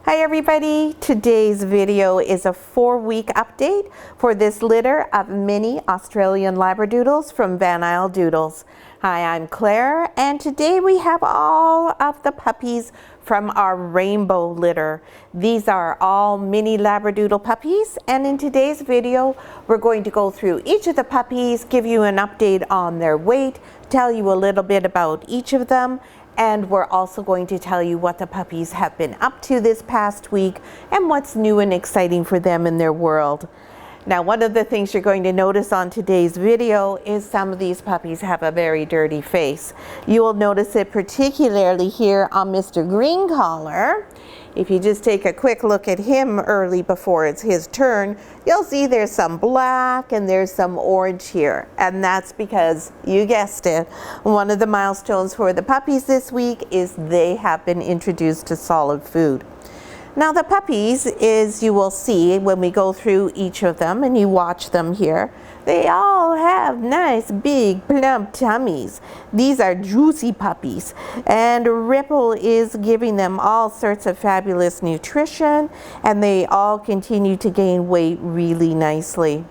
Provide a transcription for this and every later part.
Hi everybody, today's video is a 4-week update for this litter of mini Australian Labradoodles from Isle Doodles. Hi, I'm Claire, and today we have all of the puppies from our rainbow litter. These are all mini Labradoodle puppies, and in today's video we're going to go through each of the puppies, give you an update on their weight, tell you a little bit about each of them, and we're also going to tell you what the puppies have been up to this past week and what's new and exciting for them in their world. Now, one of the things you're going to notice on today's video is some of these puppies have a very dirty face. You will notice it particularly here on Mr. Green Collar. If you just take a quick look at him early before it's his turn, you'll see there's some black and there's some orange here. And that's because, you guessed it, one of the milestones for the puppies this week is they have been introduced to solid food. Now the puppies, as you will see when we go through each of them and you watch them here, they all have nice big plump tummies. These are juicy puppies, and Ripple is giving them all sorts of fabulous nutrition, and they all continue to gain weight really nicely.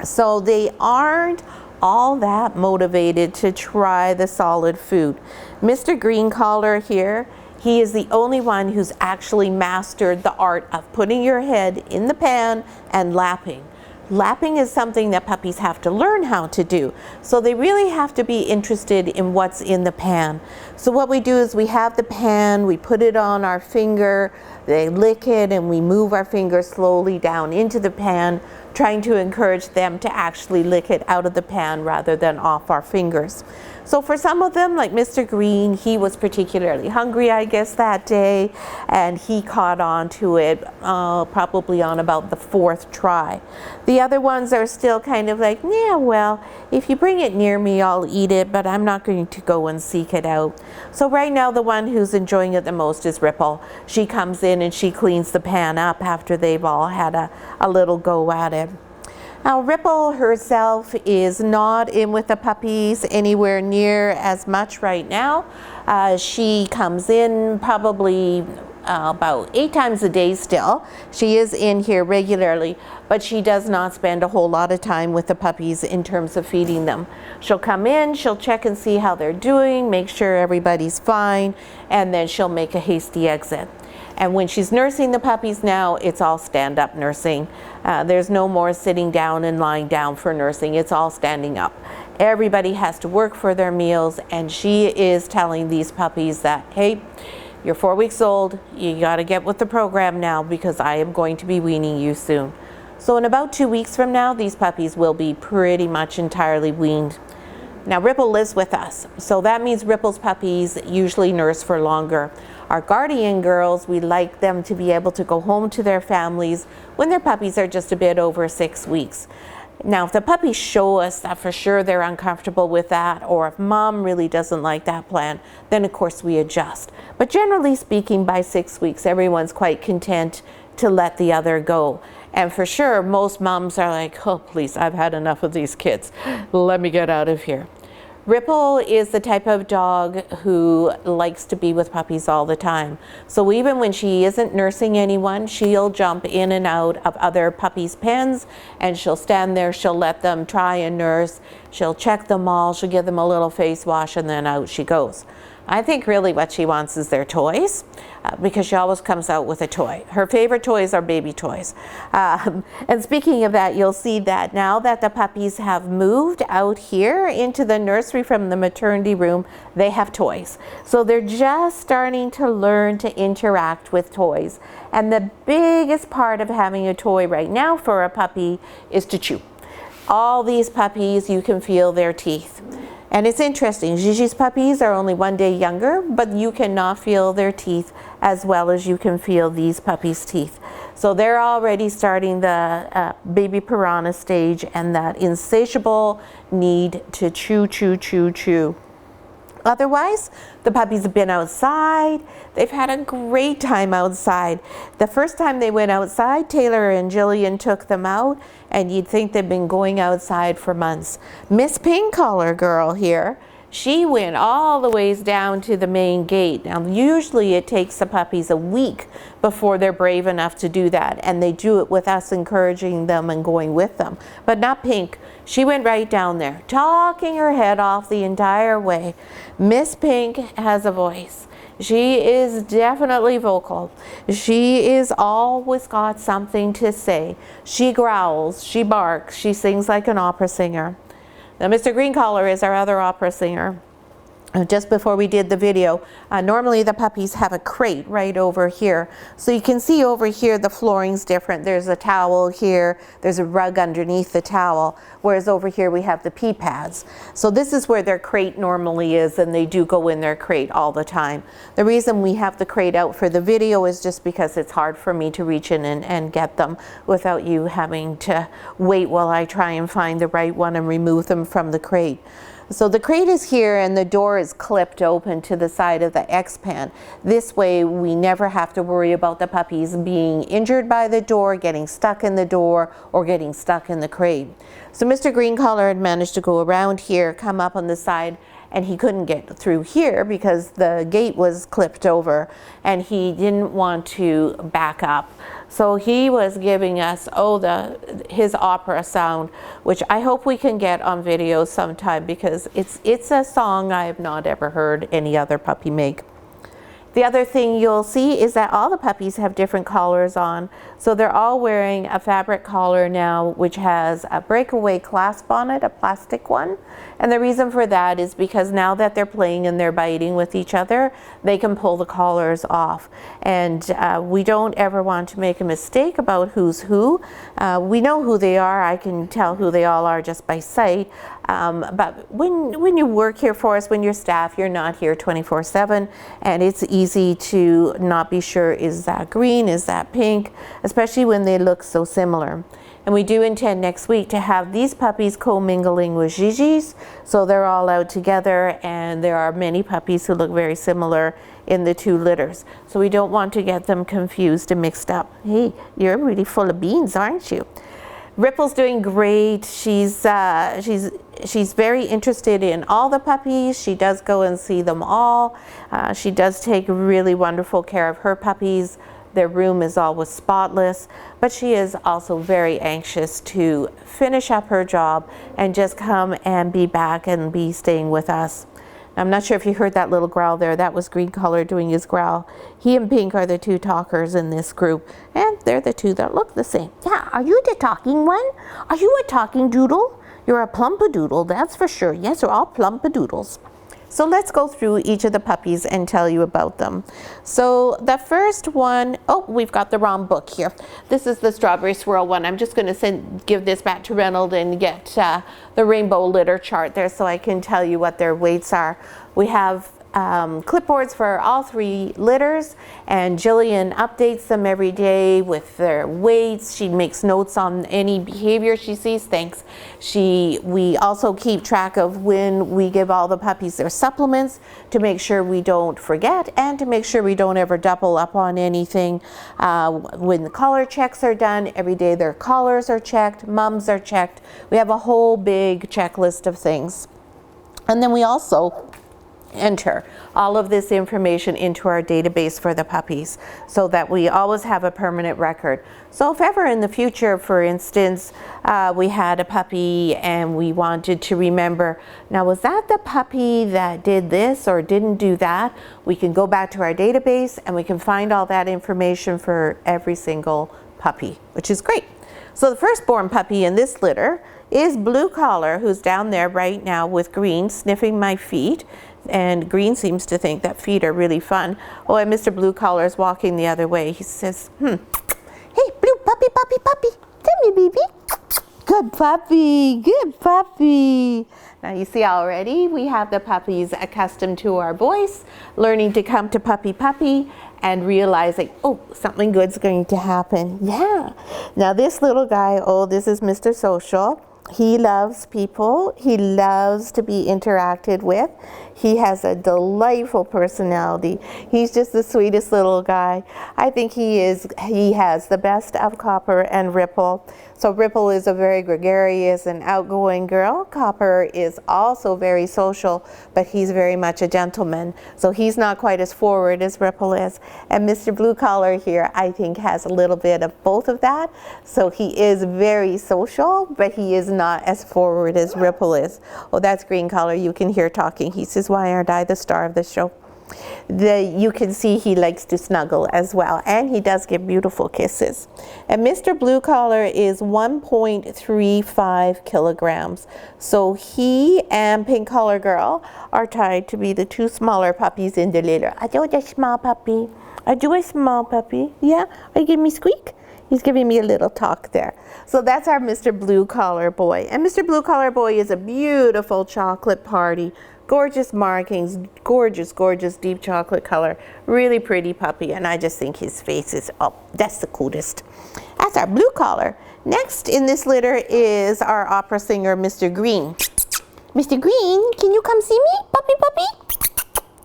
So they aren't all that motivated to try the solid food. Mr. Green Collar here, he is the only one who's actually mastered the art of putting your head in the pan and lapping. Lapping is something that puppies have to learn how to do. So they really have to be interested in what's in the pan. So what we do is we have the pan, we put it on our finger, they lick it, and we move our finger slowly down into the pan, trying to encourage them to actually lick it out of the pan rather than off our fingers. So for some of them, like Mr. Green, he was particularly hungry, I guess, that day, and he caught on to it probably on about the 4th try. The other ones are still kind of like, yeah, well, if you bring it near me, I'll eat it, but I'm not going to go and seek it out. So right now, the one who's enjoying it the most is Ripple. She comes in and she cleans the pan up after they've all had a little go at it. Now, Ripple herself is not in with the puppies anywhere near as much right now. She comes in probably about 8 times a day still. She is in here regularly, but she does not spend a whole lot of time with the puppies in terms of feeding them. She'll come in, she'll check and see how they're doing, make sure everybody's fine, and then she'll make a hasty exit. And when she's nursing the puppies now, it's all stand-up nursing. There's no more sitting down and lying down for nursing. It's all standing up. Everybody has to work for their meals, and she is telling these puppies that, hey, you're 4 weeks old, you gotta get with the program now because I am going to be weaning you soon. So in about 2 weeks from now, these puppies will be pretty much entirely weaned. Now Ripple lives with us, so that means Ripple's puppies usually nurse for longer. Our guardian girls, we like them to be able to go home to their families when their puppies are just a bit over 6 weeks. Now, if the puppies show us that for sure they're uncomfortable with that, or if mom really doesn't like that plan, then of course we adjust. But generally speaking, by 6 weeks, everyone's quite content to let the other go. And for sure, most moms are like, oh, please, I've had enough of these kids. Let me get out of here. Ripple is the type of dog who likes to be with puppies all the time. So even when she isn't nursing anyone, she'll jump in and out of other puppies' pens, and she'll stand there, she'll let them try and nurse, she'll check them all, she'll give them a little face wash, and then out she goes. I think really what she wants is their toys, because she always comes out with a toy. Her favorite toys are baby toys. And speaking of that, you'll see that now that the puppies have moved out here into the nursery from the maternity room, they have toys. So they're just starting to learn to interact with toys. And the biggest part of having a toy right now for a puppy is to chew. All these puppies, you can feel their teeth. And it's interesting, Gigi's puppies are only 1 day younger, but you cannot feel their teeth as well as you can feel these puppies' teeth. So they're already starting the baby piranha stage and that insatiable need to chew, chew, chew, chew. Otherwise, the puppies have been outside. They've had a great time outside. The first time they went outside, Taylor and Jillian took them out, and you'd think they've been going outside for months. Miss Pink Collar Girl here She went all the ways down to the main gate. Now, usually it takes the puppies a week before they're brave enough to do that, and they do it with us encouraging them and going with them. But not Pink. She went right down there, talking her head off the entire way. Miss Pink has a voice. She is definitely vocal. She is always got something to say. She growls, she barks, she sings like an opera singer. Now, Mr. Green Collar is our other opera singer. Just before we did the video, normally the puppies have a crate right over here. So you can see over here the flooring's different. There's a towel here, there's a rug underneath the towel, whereas over here we have the pee pads. So this is where their crate normally is, and they do go in their crate all the time. The reason we have the crate out for the video is just because it's hard for me to reach in and get them without you having to wait while I try and find the right one and remove them from the crate. So the crate is here and the door is clipped open to the side of the X-Pan. This way we never have to worry about the puppies being injured by the door, getting stuck in the door, or getting stuck in the crate. So Mr. Green Collar had managed to go around here, come up on the side, and he couldn't get through here because the gate was clipped over and he didn't want to back up. So he was giving us, his opera sound, which I hope we can get on video sometime because it's a song I have not ever heard any other puppy make. The other thing you'll see is that all the puppies have different collars on. So they're all wearing a fabric collar now, which has a breakaway clasp on it, a plastic one. And the reason for that is because now that they're playing and they're biting with each other, they can pull the collars off. And we don't ever want to make a mistake about who's who. We know who they are. I can tell who they all are just by sight. But when you work here for us, when you're staff, you're not here 24/7, and it's easy to not be sure, is that green, is that pink, especially when they look so similar. And we do intend next week to have these puppies co-mingling with Gigi's, so they're all out together, and there are many puppies who look very similar in the two litters. So we don't want to get them confused and mixed up. Hey, you're really full of beans, aren't you? Ripple's doing great. She's very interested in all the puppies. She does go and see them all. She does take really wonderful care of her puppies. Their room is always spotless, but she is also very anxious to finish up her job and just come and be back and be staying with us. I'm not sure if you heard that little growl there. That was Green Collar doing his growl. He and Pink are the two talkers in this group, and they're the two that look the same. Yeah, are you the talking one? Are you a talking doodle? You're a plumpadoodle, that's for sure. Yes, we're all plumpadoodles. So let's go through each of the puppies and tell you about them. So the first one, we've got the wrong book here. This is the strawberry swirl one. I'm just going to give this back to Reynold and get the rainbow litter chart there so I can tell you what their weights are. We have clipboards for all three litters, and Jillian updates them every day with their weights. She makes notes on any behavior she sees. Thanks. We also keep track of when we give all the puppies their supplements to make sure we don't forget and to make sure we don't ever double up on anything. When the collar checks are done, every day their collars are checked, mums are checked. We have a whole big checklist of things. And then we also enter all of this information into our database for the puppies so that we always have a permanent record. So if ever in the future, for instance, we had a puppy and we wanted to remember, now was that the puppy that did this or didn't do that? We can go back to our database and we can find all that information for every single puppy, which is great. So the firstborn puppy in this litter is Blue Collar, who's down there right now with Green sniffing my feet. And Green seems to think that feet are really fun. Oh, and Mr. Blue Collar is walking the other way. He says, hey, Blue puppy, puppy, puppy, come here, baby. Good puppy, good puppy. Now you see already we have the puppies accustomed to our voice, learning to come to puppy, puppy, and realizing, something good's going to happen. Yeah. Now this little guy, this is Mr. Social. He loves people. He loves to be interacted with. He has a delightful personality. He's just the sweetest little guy. I think he has the best of Copper and Ripple. So Ripple is a very gregarious and outgoing girl. Copper is also very social, but he's very much a gentleman. So he's not quite as forward as Ripple is. And Mr. Blue Collar here, I think, has a little bit of both of that. So he is very social, but he is not as forward as Ripple is. Oh, that's Green Collar. You can hear talking. He says, "Why aren't I the star of the show?" You can see he likes to snuggle as well, and he does give beautiful kisses. And Mr. Blue Collar is 1.35 kilograms. So he and Pink Collar Girl are tied to be the two smaller puppies in the litter. I do a small puppy. I do a small puppy. Yeah, are you giving me squeak? He's giving me a little talk there. So that's our Mr. Blue Collar Boy. And Mr. Blue Collar Boy is a beautiful chocolate party. Gorgeous markings, gorgeous, gorgeous deep chocolate color. Really pretty puppy, and I just think his face is, oh, that's the coolest. That's our Blue Collar. Next in this litter is our opera singer, Mr. Green. Mr. Green, can you come see me? Puppy, puppy?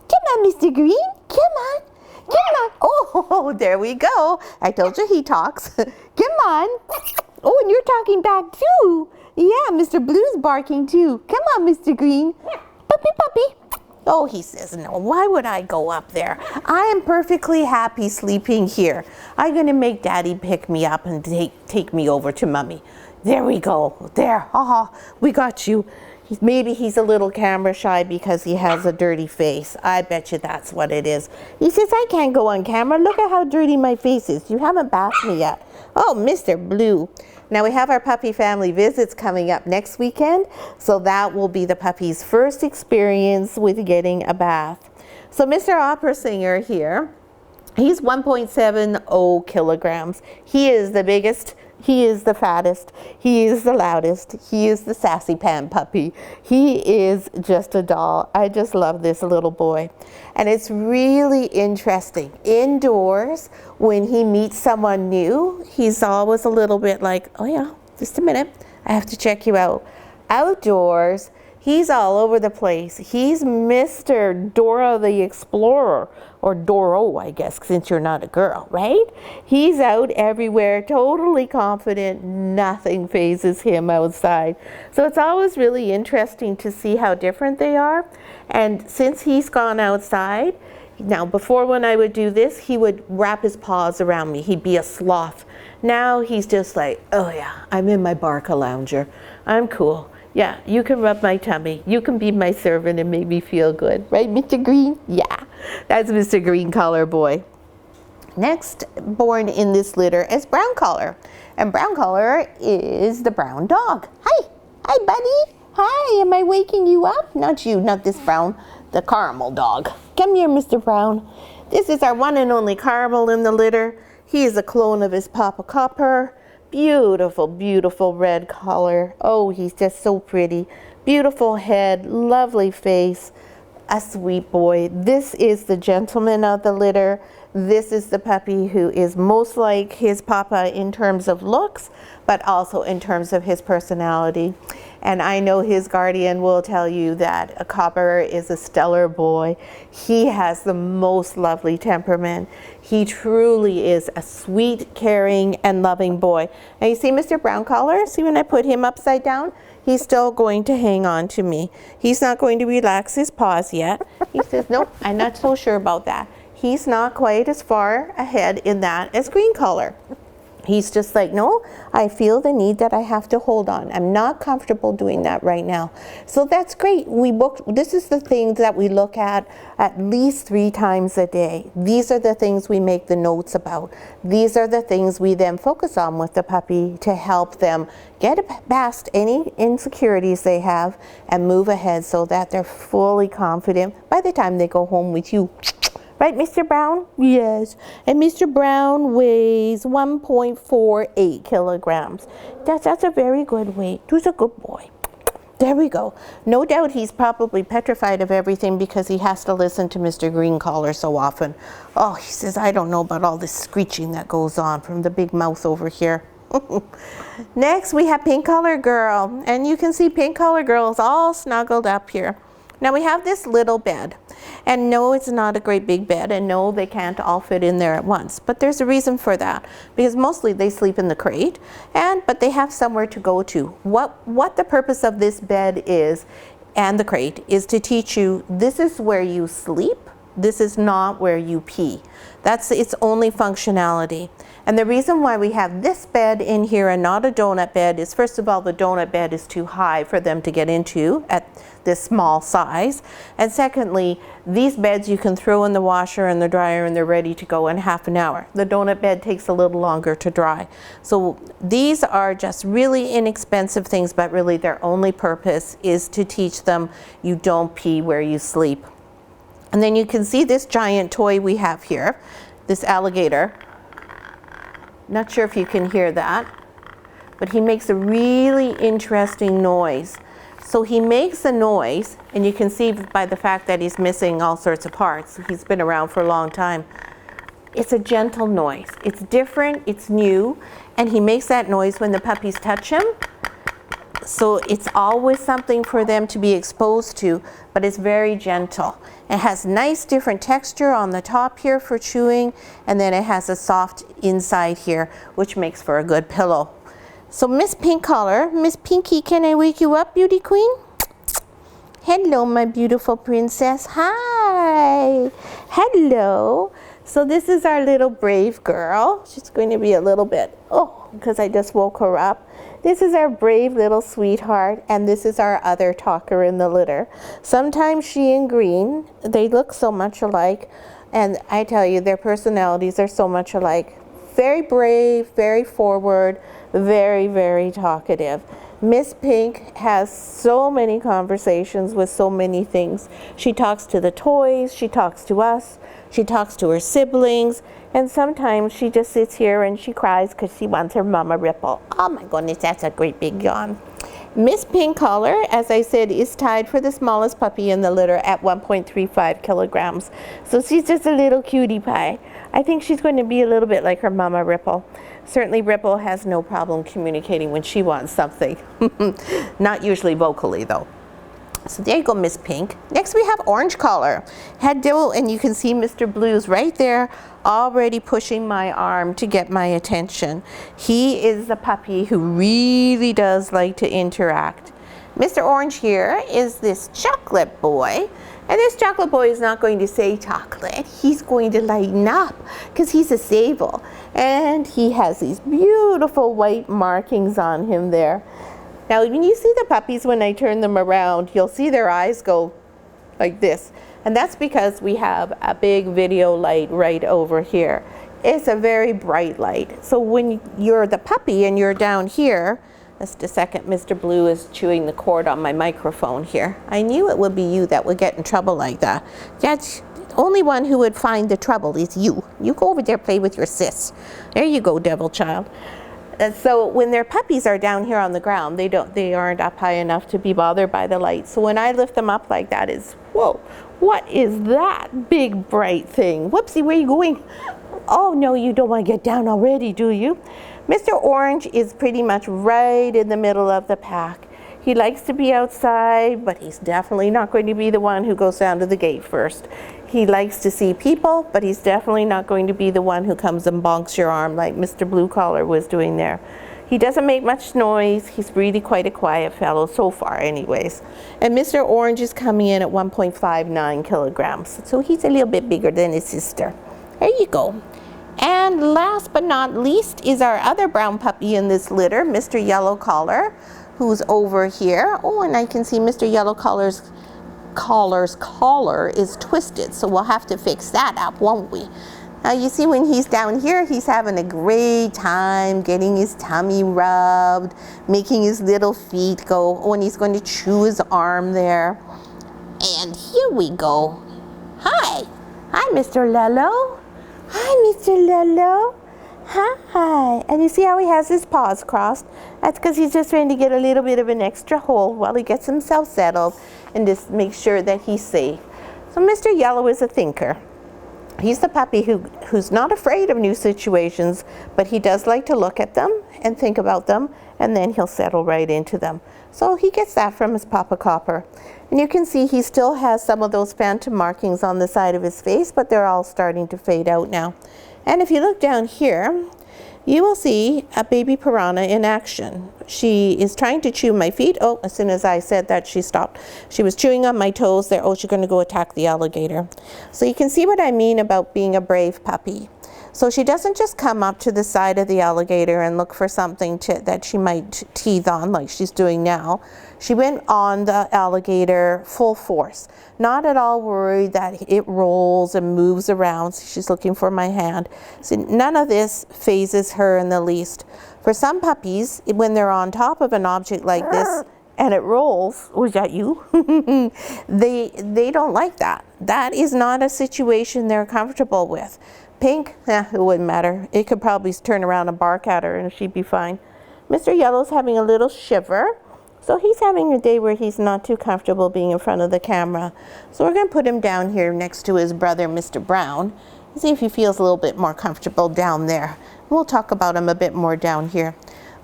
Come on, Mr. Green. Come on. Come on. Oh, there we go. I told you he talks. Come on. Oh, and you're talking back too. Yeah, Mr. Blue's barking too. Come on, Mr. Green. Puppy, puppy. Oh, he says, no, why would I go up there? I am perfectly happy sleeping here. I'm going to make Daddy pick me up and take me over to Mommy. There we go. There. We got you. Maybe he's a little camera shy because he has a dirty face. I bet you that's what it is. He says, I can't go on camera. Look at how dirty my face is. You haven't bathed me yet. Oh, Mr. Blue. Now we have our puppy family visits coming up next weekend. So that will be the puppy's first experience with getting a bath. So Mr. Opera Singer here, he's 1.70 kilograms. He is the biggest. He is the fattest, he is the loudest, he is the sassy pan puppy. He is just a doll. I just love this little boy. And it's really interesting. Indoors, when he meets someone new, he's always a little bit like, oh yeah, just a minute, I have to check you out. Outdoors, he's all over the place. He's Mr. Dora the Explorer, or Doro, I guess, since you're not a girl, right? He's out everywhere, totally confident. Nothing phases him outside. So it's always really interesting to see how different they are. And since he's gone outside, now before when I would do this, he would wrap his paws around me. He'd be a sloth. Now he's just like, oh yeah, I'm in my Barca lounger. I'm cool. Yeah, you can rub my tummy. You can be my servant and make me feel good. Right, Mr. Green? Yeah, that's Mr. Green Collar Boy. Next born in this litter is Brown Collar. And Brown Collar is the brown dog. Hi. Hi, buddy. Hi, am I waking you up? Not you, not this Brown, the caramel dog. Come here, Mr. Brown. This is our one and only Caramel in the litter. He is a clone of his Papa Copper. Beautiful, beautiful red collar. Oh, he's just so pretty. Beautiful head, lovely face, a sweet boy. This is the gentleman of the litter. This is the puppy who is most like his papa in terms of looks, but also in terms of his personality. And I know his guardian will tell you that a Copper is a stellar boy. He has the most lovely temperament. He truly is a sweet, caring, and loving boy. Now you see Mr. Brown Collar? See when I put him upside down? He's still going to hang on to me. He's not going to relax his paws yet. He says, nope, I'm not so sure about that. He's not quite as far ahead in that as Green Collar. He's just like, no, I feel the need that I have to hold on. I'm not comfortable doing that right now. So that's great. This is the thing that we look at least 3 times a day. These are the things we make the notes about. These are the things we then focus on with the puppy to help them get past any insecurities they have and move ahead so that they're fully confident by the time they go home with you. Right, Mr. Brown? Yes. And Mr. Brown weighs 1.48 kilograms. That's a very good weight. He's a good boy. There we go. No doubt he's probably petrified of everything because he has to listen to Mr. Green Collar so often. Oh, he says, I don't know about all this screeching that goes on from the big mouth over here. Next we have Pink Color Girl, and you can see Pink Color Girl is all snuggled up here. Now we have this little bed, and no, it's not a great big bed, and no, they can't all fit in there at once, but there's a reason for that, because mostly they sleep in the crate, but they have somewhere to go to. What the purpose of this bed is, and the crate, is to teach you this is where you sleep, this is not where you pee. That's its only functionality. And the reason why we have this bed in here and not a donut bed is, first of all, the donut bed is too high for them to get into at this small size. And secondly, these beds you can throw in the washer and the dryer and they're ready to go in half an hour. The donut bed takes a little longer to dry. So these are just really inexpensive things, but really their only purpose is to teach them you don't pee where you sleep. And then you can see this giant toy we have here, this alligator. Not sure if you can hear that, but he makes a really interesting noise. So he makes a noise, and you can see by the fact that he's missing all sorts of parts. He's been around for a long time. It's a gentle noise. It's different, it's new, and he makes that noise when the puppies touch him. So it's always something for them to be exposed to, but it's very gentle. It has nice different texture on the top here for chewing, and then it has a soft inside here, which makes for a good pillow. So Miss Pink Color, Miss Pinky, can I wake you up, beauty queen? Hello, my beautiful princess. Hi. Hello. So this is our little brave girl. She's going to be a little bit, because I just woke her up. This is our brave little sweetheart, and this is our other talker in the litter. Sometimes she and Green, they look so much alike, and I tell you, their personalities are so much alike. Very brave, very forward, very, very talkative. Miss Pink has so many conversations with so many things. She talks to the toys, she talks to us, she talks to her siblings, and sometimes she just sits here and she cries because she wants her mama Ripple. Oh my goodness, that's a great big yawn. Miss Pink Color, as I said, is tied for the smallest puppy in the litter at 1.35 kilograms. So she's just a little cutie pie. I think she's going to be a little bit like her mama Ripple. Certainly Ripple has no problem communicating when she wants something. Not usually vocally though. So there you go, Miss Pink. Next we have Orange Collar. And you can see Mr. Blue's right there already pushing my arm to get my attention. He is the puppy who really does like to interact. Mr. Orange here is this chocolate boy. And this chocolate boy is not going to say chocolate. He's going to lighten up because he's a sable. And he has these beautiful white markings on him there. Now, when you see the puppies, when I turn them around, you'll see their eyes go like this. And that's because we have a big video light right over here. It's a very bright light. So when you're the puppy and you're down here, just a second, Mr. Blue is chewing the cord on my microphone here. I knew it would be you that would get in trouble like that. That's the only one who would find the trouble is you. You go over there, play with your sis. There you go, devil child. And so when their puppies are down here on the ground, they aren't up high enough to be bothered by the light. So when I lift them up like that, is whoa, what is that big bright thing? Whoopsie, where are you going? Oh no, you don't want to get down already, do you? Mr. Orange is pretty much right in the middle of the pack. He likes to be outside, but he's definitely not going to be the one who goes down to the gate first. He likes to see people, but he's definitely not going to be the one who comes and bonks your arm like Mr. Blue Collar was doing there. He doesn't make much noise. He's really quite a quiet fellow, so far anyways. And Mr. Orange is coming in at 1.59 kilograms. So he's a little bit bigger than his sister. There you go. And last but not least is our other brown puppy in this litter, Mr. Yellow Collar, who's over here. Oh, and I can see Mr. Yellow Collar's collar is twisted, so we'll have to fix that up, won't we? Now you see when he's down here, he's having a great time getting his tummy rubbed, making his little feet go. Oh, and he's going to chew his arm there. And here we go. Hi. Hi, Mr. Lello. Hi, Mr. Lello. Hi. And you see how he has his paws crossed? That's because he's just trying to get a little bit of an extra hold while he gets himself settled and just make sure that he's safe. So Mr. Yellow is a thinker. He's the puppy who's not afraid of new situations, but he does like to look at them and think about them, and then he'll settle right into them. So he gets that from his Papa Copper. And you can see he still has some of those phantom markings on the side of his face, but they're all starting to fade out now. And if you look down here, you will see a baby piranha in action. She is trying to chew my feet. Oh, as soon as I said that, she stopped. She was chewing on my toes there. Oh, she's going to go attack the alligator. So you can see what I mean about being a brave puppy. So she doesn't just come up to the side of the alligator and look for something that she might teeth on like she's doing now. She went on the alligator full force, not at all worried that it rolls and moves around. She's looking for my hand. So none of this phases her in the least. For some puppies, when they're on top of an object like this and it rolls, was that you? they don't like that. That is not a situation they're comfortable with. Pink, it wouldn't matter. It could probably turn around and bark at her and she'd be fine. Mr. Yellow's having a little shiver. So he's having a day where he's not too comfortable being in front of the camera. So we're going to put him down here next to his brother, Mr. Brown, and see if he feels a little bit more comfortable down there. We'll talk about him a bit more down here.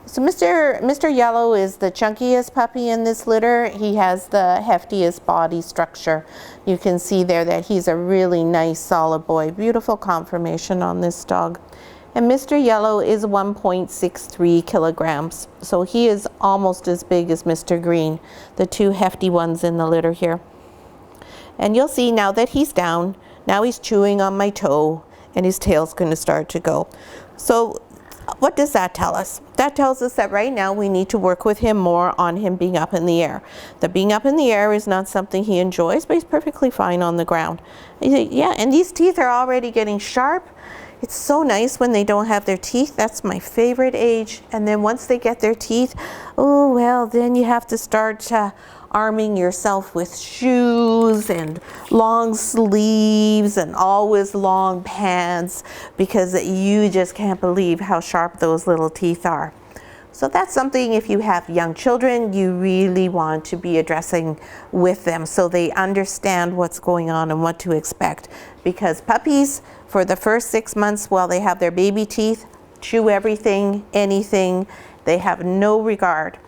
So Mr. Yellow is the chunkiest puppy in this litter. He has the heftiest body structure. You can see there that he's a really nice, solid boy. Beautiful conformation on this dog. And Mr. Yellow is 1.63 kilograms. So he is almost as big as Mr. Green, the two hefty ones in the litter here. And you'll see now that he's down, now he's chewing on my toe and his tail's going to start to go. So what does that tell us? That tells us that right now we need to work with him more on him being up in the air. The being up in the air is not something he enjoys, but he's perfectly fine on the ground. Yeah, and these teeth are already getting sharp. It's so nice when they don't have their teeth. That's my favorite age. And then once they get their teeth, oh, well, then you have to start arming yourself with shoes and long sleeves and always long pants, because you just can't believe how sharp those little teeth are. So that's something, if you have young children, you really want to be addressing with them so they understand what's going on and what to expect. Because puppies, for the first 6 months while they have their baby teeth, chew everything, anything. They have no regard.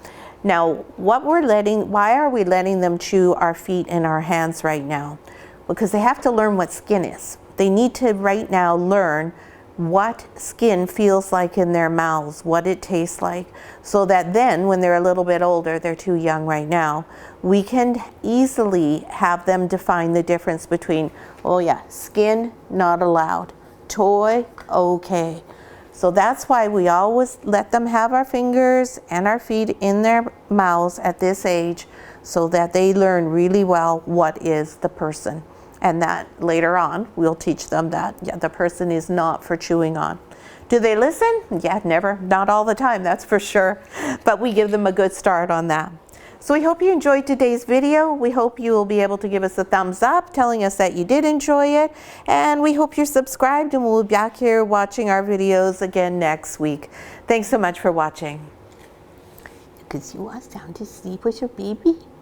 Now, why are we letting them chew our feet and our hands right now? Because they have to learn what skin is. They need to right now learn what skin feels like in their mouths, what it tastes like, so that then when they're a little bit older, they're too young right now, we can easily have them define the difference between, oh yeah, skin, not allowed, toy, okay. So that's why we always let them have our fingers and our feet in their mouths at this age, so that they learn really well what is the person. And that later on, we'll teach them that the person is not for chewing on. Do they listen? Yeah, never, not all the time, that's for sure. But we give them a good start on that. So we hope you enjoyed today's video. We hope you will be able to give us a thumbs up, telling us that you did enjoy it. And we hope you're subscribed, and we'll be back here watching our videos again next week. Thanks so much for watching. Because you are sound asleep with your baby.